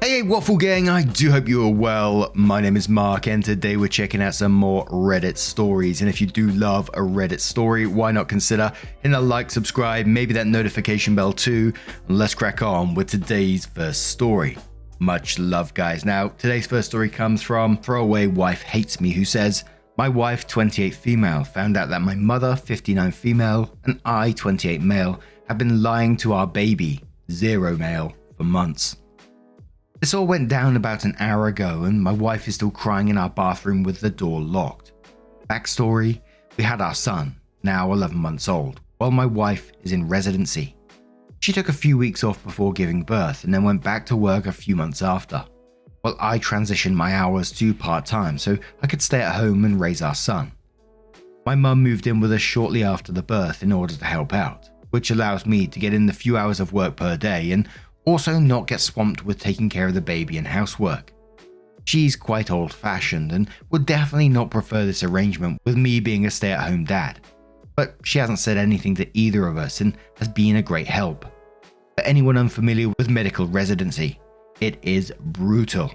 Hey Waffle Gang, I do hope you are well. My name is Mark and today we're checking out some more Reddit stories. And if you do love a Reddit story, why not consider hitting a like, subscribe, maybe that notification bell too. And let's crack on with today's first story. Much love guys. Now today's first story comes from Throwaway Wife Hates Me, who says, my wife 28 female found out that my mother 59 female and I 28 male have been lying to our baby 0 male for months. This all went down about an hour ago and my wife is still crying in our bathroom with the door locked. Backstory, we had our son, now 11 months old, while my wife is in residency. She took a few weeks off before giving birth and then went back to work a few months after, while I transitioned my hours to part-time so I could stay at home and raise our son. My mum moved in with us shortly after the birth in order to help out, which allows me to get in the few hours of work per day and also not get swamped with taking care of the baby and housework. She's quite old-fashioned and would definitely not prefer this arrangement with me being a stay-at-home dad, but she hasn't said anything to either of us and has been a great help. For anyone unfamiliar with medical residency, it is brutal.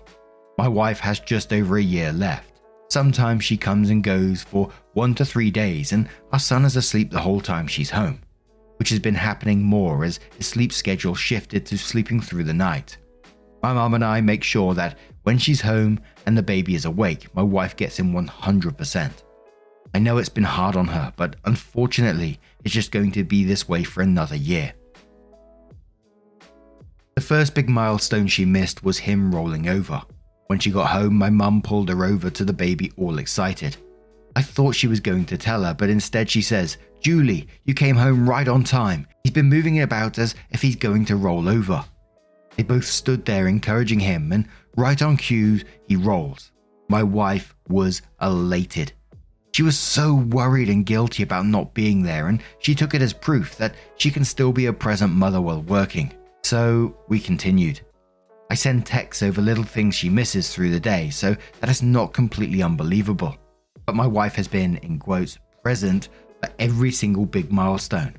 My wife has just over a year left. Sometimes she comes and goes for 1 to 3 days and our son is asleep the whole time she's home, which has been happening more as his sleep schedule shifted to sleeping through the night. My mom and I make sure that when she's home and the baby is awake, my wife gets in 100%. I know it's been hard on her, but unfortunately, it's just going to be this way for another year. The first big milestone she missed was him rolling over. When she got home, my mum pulled her over to the baby all excited. I thought she was going to tell her, but instead she says, Julie, you came home right on time. He's been moving about as if he's going to roll over. They both stood there encouraging him and right on cue, he rolls. My wife was elated. She was so worried and guilty about not being there and she took it as proof that she can still be a present mother while working. So we continued. I send texts over little things she misses through the day, so that is not completely unbelievable. But my wife has been, in quotes, present for every single big milestone.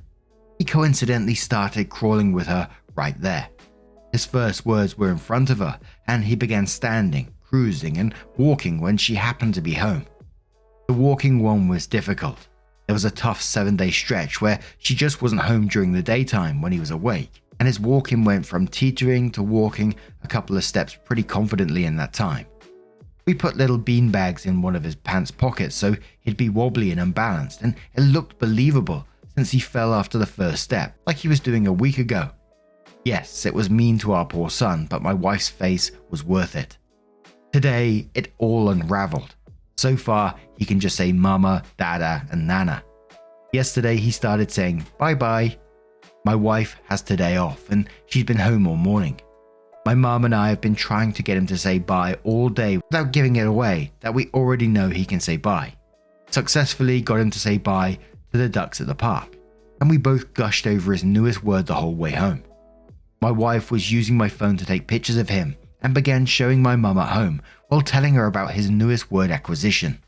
He coincidentally started crawling with her right there. His first words were in front of her, and he began standing, cruising, and walking when she happened to be home. The walking one was difficult. There was a tough 7-day stretch where she just wasn't home during the daytime when he was awake, and his walking went from teetering to walking a couple of steps pretty confidently in that time. We put little bean bags in one of his pants pockets so he'd be wobbly and unbalanced, and it looked believable since he fell after the first step, like he was doing a week ago. Yes, it was mean to our poor son, but my wife's face was worth it. Today, it all unraveled. So far, he can just say mama, dada, and nana. Yesterday, he started saying bye-bye. My wife has today off, and she's been home all morning. My mom and I have been trying to get him to say bye all day without giving it away that we already know he can say bye. Successfully got him to say bye to the ducks at the park, and we both gushed over his newest word the whole way home. My wife was using my phone to take pictures of him and began showing my mum at home while telling her about his newest word acquisition.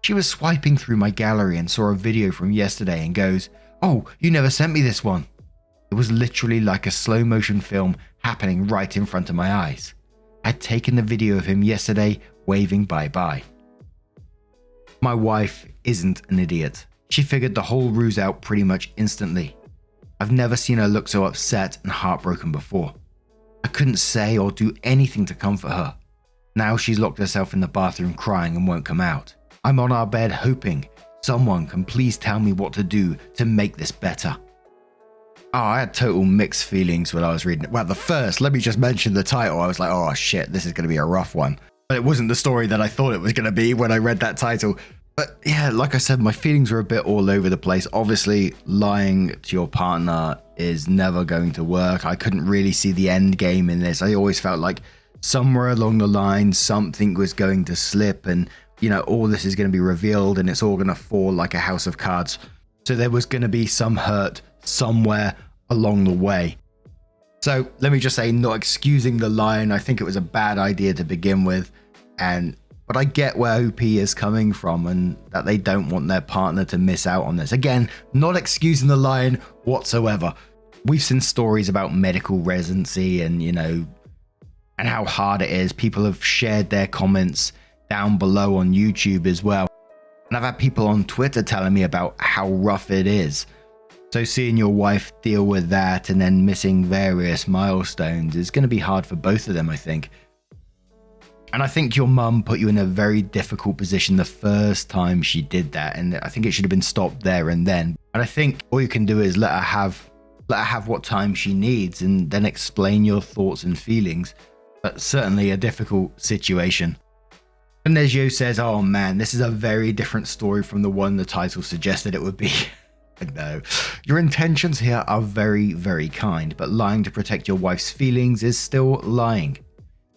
She was swiping through my gallery and saw a video from yesterday and goes, "Oh, you never sent me this one." It was literally like a slow motion film happening right in front of my eyes. I'd taken the video of him yesterday waving bye-bye. My wife isn't an idiot. She figured the whole ruse out pretty much instantly. I've never seen her look so upset and heartbroken before. I couldn't say or do anything to comfort her. Now she's locked herself in the bathroom crying and won't come out. I'm on our bed hoping someone can please tell me what to do to make this better. Oh, I had total mixed feelings when I was reading it. Well, let me just mention the title. I was like, oh shit, this is going to be a rough one. But it wasn't the story that I thought it was going to be when I read that title. But yeah, like I said, my feelings were a bit all over the place. Obviously, lying to your partner is never going to work. I couldn't really see the end game in this. I always felt like somewhere along the line, something was going to slip and, all this is going to be revealed and it's all going to fall like a house of cards. So there was going to be some hurt somewhere along the way. So let me just say, not excusing the lying, I think it was a bad idea to begin with, but I get where OP is coming from and that they don't want their partner to miss out on this. Again, not excusing the lying whatsoever. We've seen stories about medical residency and and how hard it is. People have shared their comments down below on YouTube as well. And I've had people on Twitter telling me about how rough it is. So seeing your wife deal with that and then missing various milestones is going to be hard for both of them, I think. And I think your mum put you in a very difficult position the first time she did that. And I think it should have been stopped there and then. And I think all you can do is let her have what time she needs and then explain your thoughts and feelings. But certainly a difficult situation. And Nezio says, oh man, this is a very different story from the one the title suggested it would be. No, your intentions here are very, very kind, but lying to protect your wife's feelings is still lying.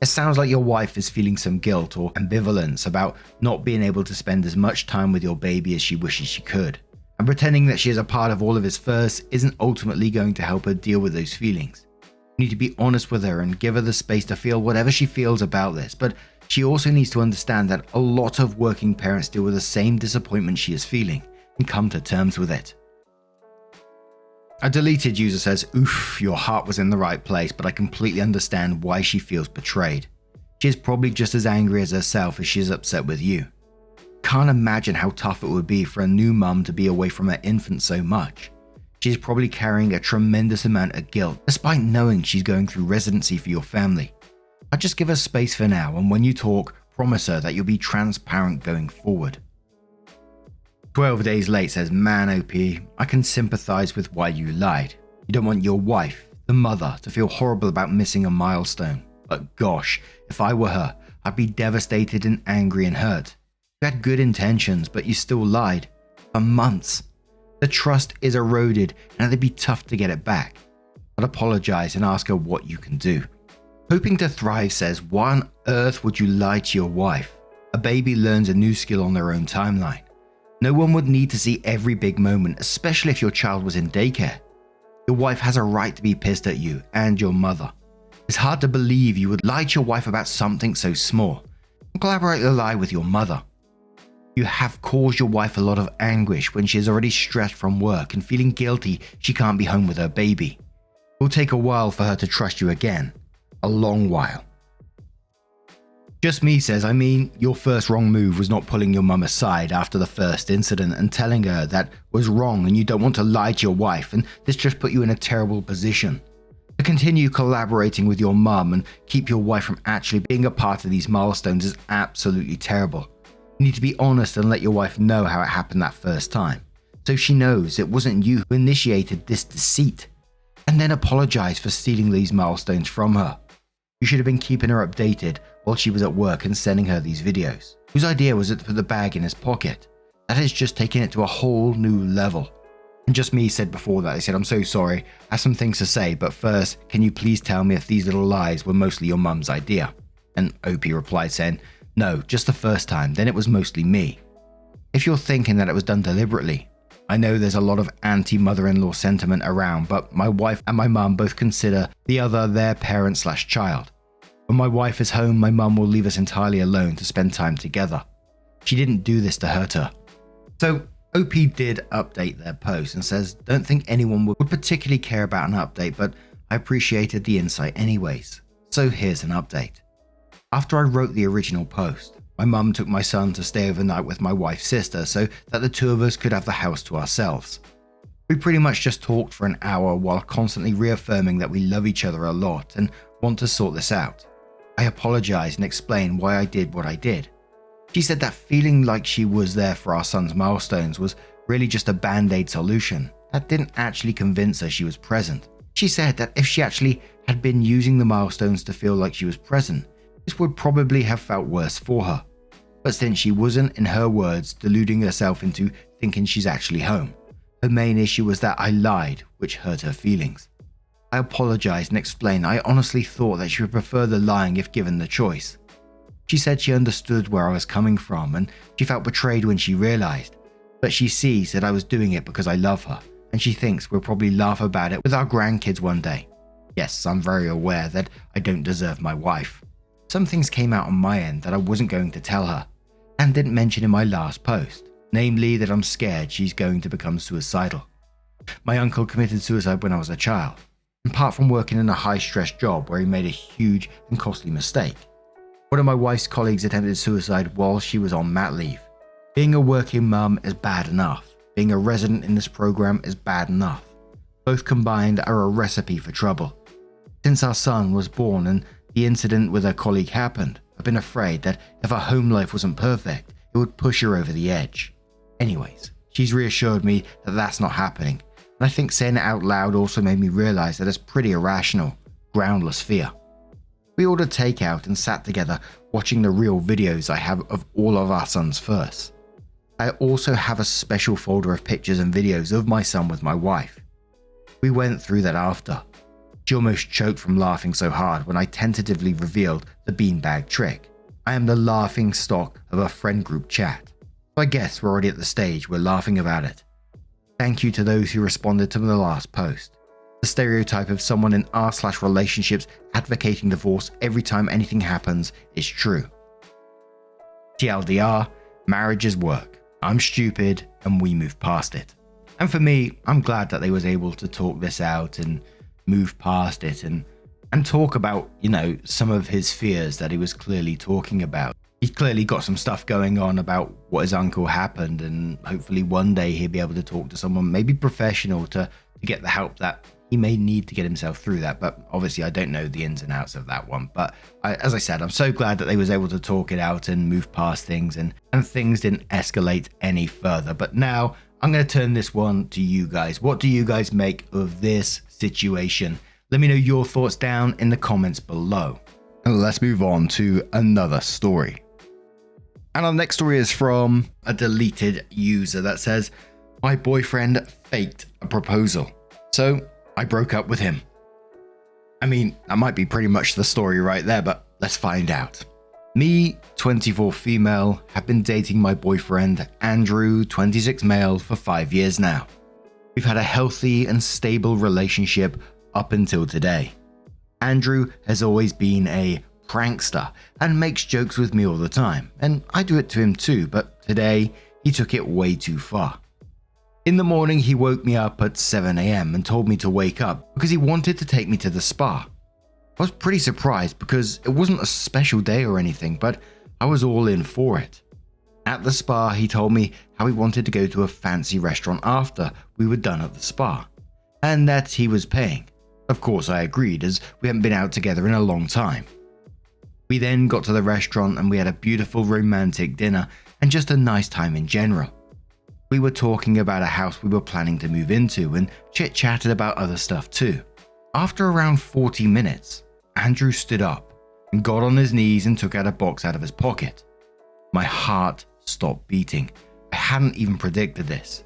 It sounds like your wife is feeling some guilt or ambivalence about not being able to spend as much time with your baby as she wishes she could. And pretending that she is a part of all of his first isn't ultimately going to help her deal with those feelings. You need to be honest with her and give her the space to feel whatever she feels about this, but she also needs to understand that a lot of working parents deal with the same disappointment she is feeling and come to terms with it. A deleted user says, oof, your heart was in the right place, but I completely understand why she feels betrayed. She is probably just as angry as herself as she is upset with you. Can't imagine how tough it would be for a new mum to be away from her infant so much. She is probably carrying a tremendous amount of guilt, despite knowing she's going through residency for your family. I'd just give her space for now, and when you talk, promise her that you'll be transparent going forward. 12 days late says, man OP, I can sympathize with why you lied. You don't want your wife, the mother, to feel horrible about missing a milestone. But gosh, if I were her, I'd be devastated and angry and hurt. You had good intentions, but you still lied. For months. The trust is eroded and it'd be tough to get it back. I'd apologize and ask her what you can do. Hoping to Thrive says, why on earth would you lie to your wife? A baby learns a new skill on their own timeline. No one would need to see every big moment, especially if your child was in daycare. Your wife has a right to be pissed at you and your mother. It's hard to believe you would lie to your wife about something so small. Collaborate the lie with your mother. You have caused your wife a lot of anguish when she is already stressed from work and feeling guilty she can't be home with her baby. It will take a while for her to trust you again. A long while. Just Me says, I mean, your first wrong move was not pulling your mum aside after the first incident and telling her that was wrong and you don't want to lie to your wife, and this just put you in a terrible position. To continue collaborating with your mum and keep your wife from actually being a part of these milestones is absolutely terrible. You need to be honest and let your wife know how it happened that first time, so she knows it wasn't you who initiated this deceit, and then apologize for stealing these milestones from her. You should have been keeping her updated while she was at work and sending her these videos. Whose idea was it to put the bag in his pocket? That is just taking it to a whole new level. And Just Me said before that, they said, I'm so sorry, I have some things to say, but first, can you please tell me if these little lies were mostly your mum's idea? And OP replied saying, no, just the first time, then it was mostly me. If you're thinking that it was done deliberately, I know there's a lot of anti-mother-in-law sentiment around, but my wife and my mum both consider the other their parent/child. When my wife is home, my mum will leave us entirely alone to spend time together. She didn't do this to hurt her. So OP did update their post and says, don't think anyone would particularly care about an update, but I appreciated the insight anyways. So here's an update. After I wrote the original post, my mum took my son to stay overnight with my wife's sister so that the two of us could have the house to ourselves. We pretty much just talked for an hour while constantly reaffirming that we love each other a lot and want to sort this out. I apologized and explained why I did what I did. She said that feeling like she was there for our son's milestones was really just a band-aid solution that didn't actually convince her she was present. She said that if she actually had been using the milestones to feel like she was present, this would probably have felt worse for her. But since she wasn't, in her words, deluding herself into thinking she's actually home, her main issue was that I lied, which hurt her feelings. I apologized and explained I honestly thought that she would prefer the lying if given the choice. She said she understood where I was coming from and she felt betrayed when she realized, but she sees that I was doing it because I love her and she thinks we'll probably laugh about it with our grandkids one day. Yes, I'm very aware that I don't deserve my wife. Some things came out on my end that I wasn't going to tell her and didn't mention in my last post, namely that I'm scared she's going to become suicidal. My uncle committed suicide when I was a child. apart from working in a high-stress job where he made a huge and costly mistake. One of my wife's colleagues attempted suicide while she was on mat leave. Being a working mum is bad enough. Being a resident in this program is bad enough. Both combined are a recipe for trouble. Since our son was born and the incident with a colleague happened, I've been afraid that if her home life wasn't perfect, it would push her over the edge. Anyways, she's reassured me that that's not happening, and I think saying it out loud also made me realize that it's pretty irrational, groundless fear. We ordered takeout and sat together watching the real videos I have of all of our son's firsts. I also have a special folder of pictures and videos of my son with my wife. We went through that after. She almost choked from laughing so hard when I tentatively revealed the beanbag trick. I am the laughing stock of a friend group chat. So I guess we're already at the stage we're laughing about it. Thank you to those who responded to the last post. The stereotype of someone in r/relationships advocating divorce every time anything happens is true. TLDR, marriage is work. I'm stupid and we move past it. And for me, I'm glad that they was able to talk this out and move past it and talk about, some of his fears that he was clearly talking about. He's clearly got some stuff going on about what his uncle happened, and hopefully one day he'll be able to talk to someone, maybe professional, to get the help that he may need to get himself through that. But obviously I don't know the ins and outs of that one. But as I said, I'm so glad that they was able to talk it out and move past things, and things didn't escalate any further. But now I'm going to turn this one to you guys. What do you guys make of this situation? Let me know your thoughts down in the comments below. And let's move on to another story. And our next story is from a deleted user that says, my boyfriend faked a proposal, so I broke up with him. I mean, that might be pretty much the story right there, but let's find out. Me, 24 female, have been dating my boyfriend, Andrew, 26 male, for 5 years now. We've had a healthy and stable relationship up until today. Andrew has always been a prankster and makes jokes with me all the time, and I do it to him too, but today he took it way too far. In the morning he woke me up at 7 AM and told me to wake up because he wanted to take me to the spa. I was pretty surprised because it wasn't a special day or anything, but I was all in for it. At the spa he told me how he wanted to go to a fancy restaurant after we were done at the spa, and that he was paying. Of course I agreed, as we hadn't been out together in a long time. We then got to the restaurant and we had a beautiful romantic dinner and just a nice time in general. We were talking about a house we were planning to move into and chit-chatted about other stuff too. After around 40 minutes, Andrew stood up and got on his knees and took out a box out of his pocket. My heart stopped beating. I hadn't even predicted this.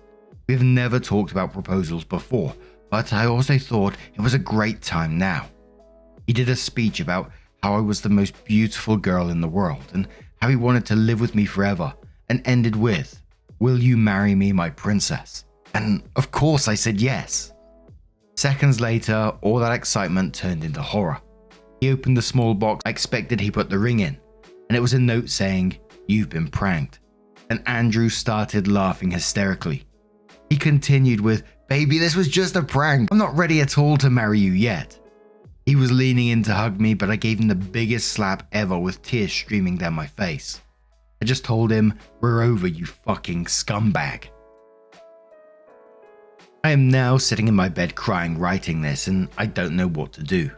We've never talked about proposals before, but I also thought it was a great time now. He did a speech about how I was the most beautiful girl in the world and how he wanted to live with me forever, and ended with, "Will you marry me, my princess?" And of course I said yes. Seconds later, all that excitement turned into horror. He opened the small box I expected he put the ring in, and it was a note saying, "You've been pranked." And Andrew started laughing hysterically. He continued with, "Baby, this was just a prank. I'm not ready at all to marry you yet." He was leaning in to hug me, but I gave him the biggest slap ever with tears streaming down my face. I just told him, "We're over, you fucking scumbag." I am now sitting in my bed crying writing this, and I don't know what to do.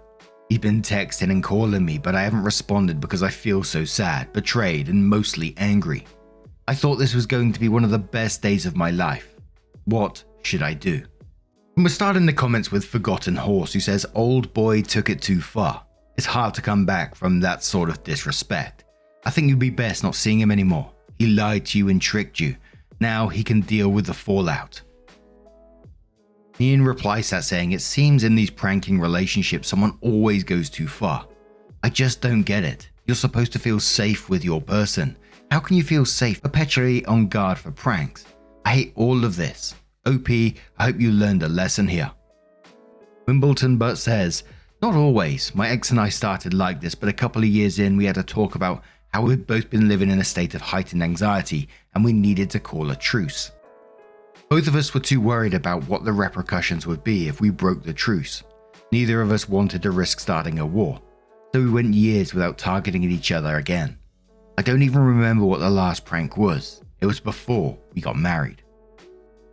He's been texting and calling me, but I haven't responded because I feel so sad, betrayed, and mostly angry. I thought this was going to be one of the best days of my life. What should I do? And we'll start in the comments with Forgotten Horse, who says, "Old boy took it too far. It's hard to come back from that sort of disrespect. I think you'd be best not seeing him anymore. He lied to you and tricked you. Now he can deal with the fallout." Ian replies that saying, "It seems in these pranking relationships someone always goes too far. I just don't get it. You're supposed to feel safe with your person. How can you feel safe perpetually on guard for pranks? I hate all of this. OP, I hope you learned a lesson here." Wimbledon Butt says, "Not always. My ex and I started like this, but a couple of years in we had a talk about how we'd both been living in a state of heightened anxiety and we needed to call a truce. Both of us were too worried about what the repercussions would be if we broke the truce. Neither of us wanted to risk starting a war, so we went years without targeting each other again. I don't even remember what the last prank was. It was before we got married.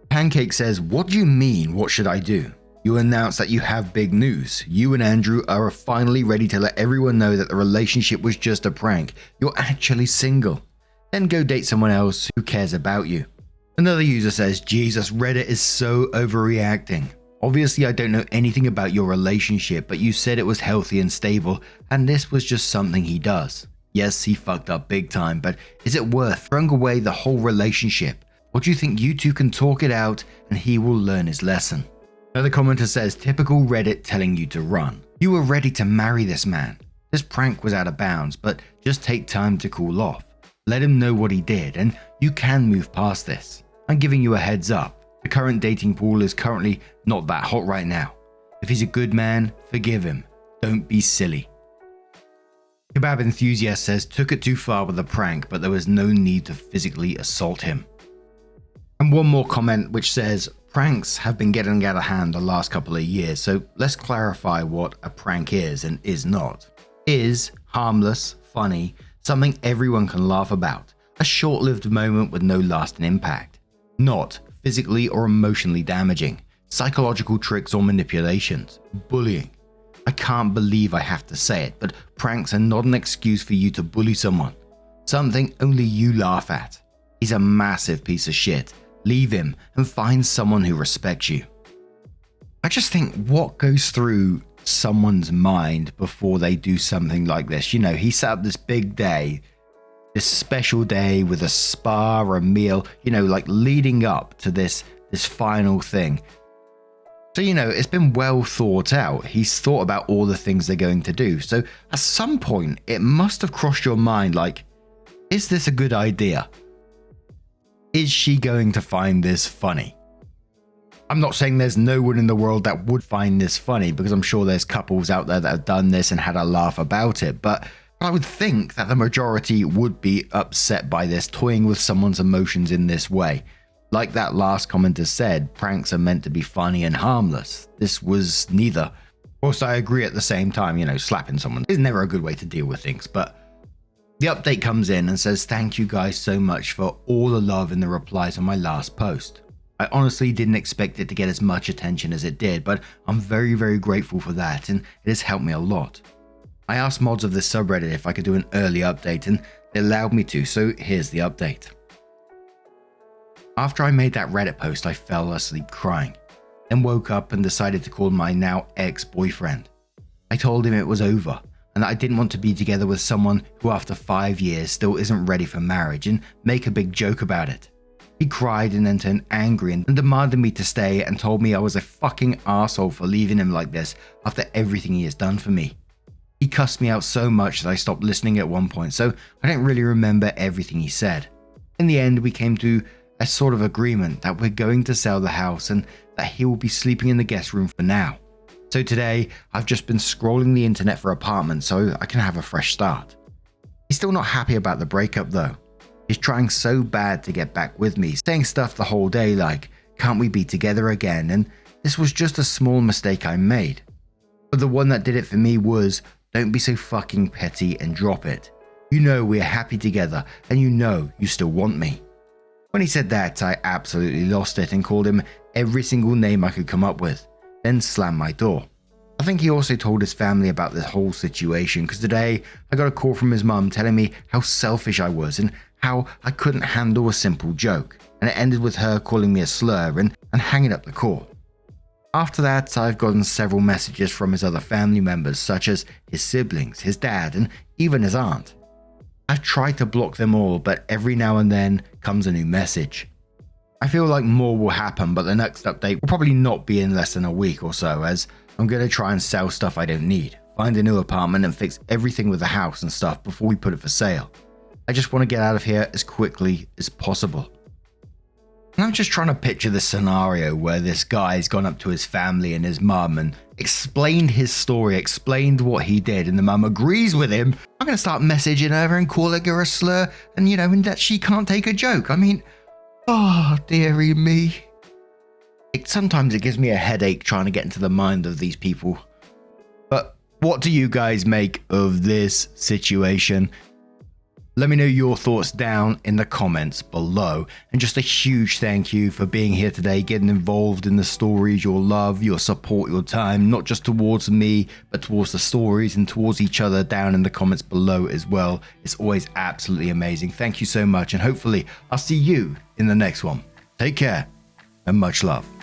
Pancake says, what do you mean, what should I do? You announce that you have big news. You and Andrew are finally ready to let everyone know that the relationship was just a prank. You're actually single. Then go date someone else who cares about you. Another user says, Jesus, Reddit is so overreacting. Obviously, I don't know anything about your relationship, but you said it was healthy and stable, and this was just something he does. Yes, he fucked up big time, but is it worth throwing away the whole relationship? Or do you think you two can talk it out and he will learn his lesson? Another commenter says, typical Reddit telling you to run. You were ready to marry this man. This prank was out of bounds, but just take time to cool off. Let him know what he did, and you can move past this. I'm giving you a heads up. The current dating pool is currently not that hot right now. If he's a good man, forgive him. Don't be silly. Kebab Enthusiast says, took it too far with the prank, but there was no need to physically assault him. And one more comment which says, pranks have been getting out of hand the last couple of years, so let's clarify what a prank is and is not. Is harmless, funny, something everyone can laugh about, a short-lived moment with no lasting impact. Not physically or emotionally damaging, psychological tricks or manipulations, bullying. I can't believe I have to say it, but pranks are not an excuse for you to bully someone. Something only you laugh at. He's a massive piece of shit. Leave him and find someone who respects you. I just think what goes through someone's mind before they do something like this. You know, he set up this big day, this special day with a spa or a meal, you know, like leading up to this final thing. So, you know, it's been well thought out. He's thought about all the things they're going to do. So at some point, it must have crossed your mind like, is this a good idea? Is she going to find this funny? I'm not saying there's no one in the world that would find this funny, because I'm sure there's couples out there that have done this and had a laugh about it. But I would think that the majority would be upset by this, toying with someone's emotions in this way. Like that last commenter said, pranks are meant to be funny and harmless. This was neither. Of course, I agree at the same time, you know, slapping someone is never a good way to deal with things. But the update comes in and says, thank you guys so much for all the love in the replies on my last post. I honestly didn't expect it to get as much attention as it did, but I'm very, very grateful for that, and it has helped me a lot. I asked mods of this subreddit if I could do an early update, and they allowed me to, so here's the update. After I made that Reddit post, I fell asleep crying, then woke up and decided to call my now ex-boyfriend. I told him it was over, and that I didn't want to be together with someone who after 5 years still isn't ready for marriage, and make a big joke about it. He cried and then turned angry and demanded me to stay and told me I was a fucking arsehole for leaving him like this after everything he has done for me. He cussed me out so much that I stopped listening at one point, so I don't really remember everything he said. In the end, we came to a sort of agreement that we're going to sell the house and that he will be sleeping in the guest room for now. So today, I've just been scrolling the internet for apartments so I can have a fresh start. He's still not happy about the breakup though. He's trying so bad to get back with me, saying stuff the whole day like, can't we be together again? And this was just a small mistake I made. But the one that did it for me was, don't be so fucking petty and drop it. You know we're happy together and you know you still want me. When he said that, I absolutely lost it and called him every single name I could come up with, then slammed my door. I think he also told his family about this whole situation because today I got a call from his mum telling me how selfish I was and how I couldn't handle a simple joke, and it ended with her calling me a slur and hanging up the call. After that, I've gotten several messages from his other family members such as his siblings, his dad, and even his aunt. I've tried to block them all, but every now and then comes a new message. I feel like more will happen, but the next update will probably not be in less than a week or so, as I'm going to try and sell stuff I don't need, find a new apartment and fix everything with the house and stuff before we put it for sale. I just want to get out of here as quickly as possible. And I'm just trying to picture this scenario where this guy's gone up to his family and his mum and explained his story, explained what he did, and the mum agrees with him. I'm going to start messaging her and calling her a slur and, you know, and that she can't take a joke. I mean, oh, dearie me. Sometimes it gives me a headache trying to get into the mind of these people What do you guys make of this situation? Let me know your thoughts down in the comments below. And just a huge thank you for being here today, getting involved in the stories, your love, your support, your time, not just towards me, but towards the stories and towards each other down in the comments below as well. It's always absolutely amazing. Thank you so much. And hopefully I'll see you in the next one. Take care and much love.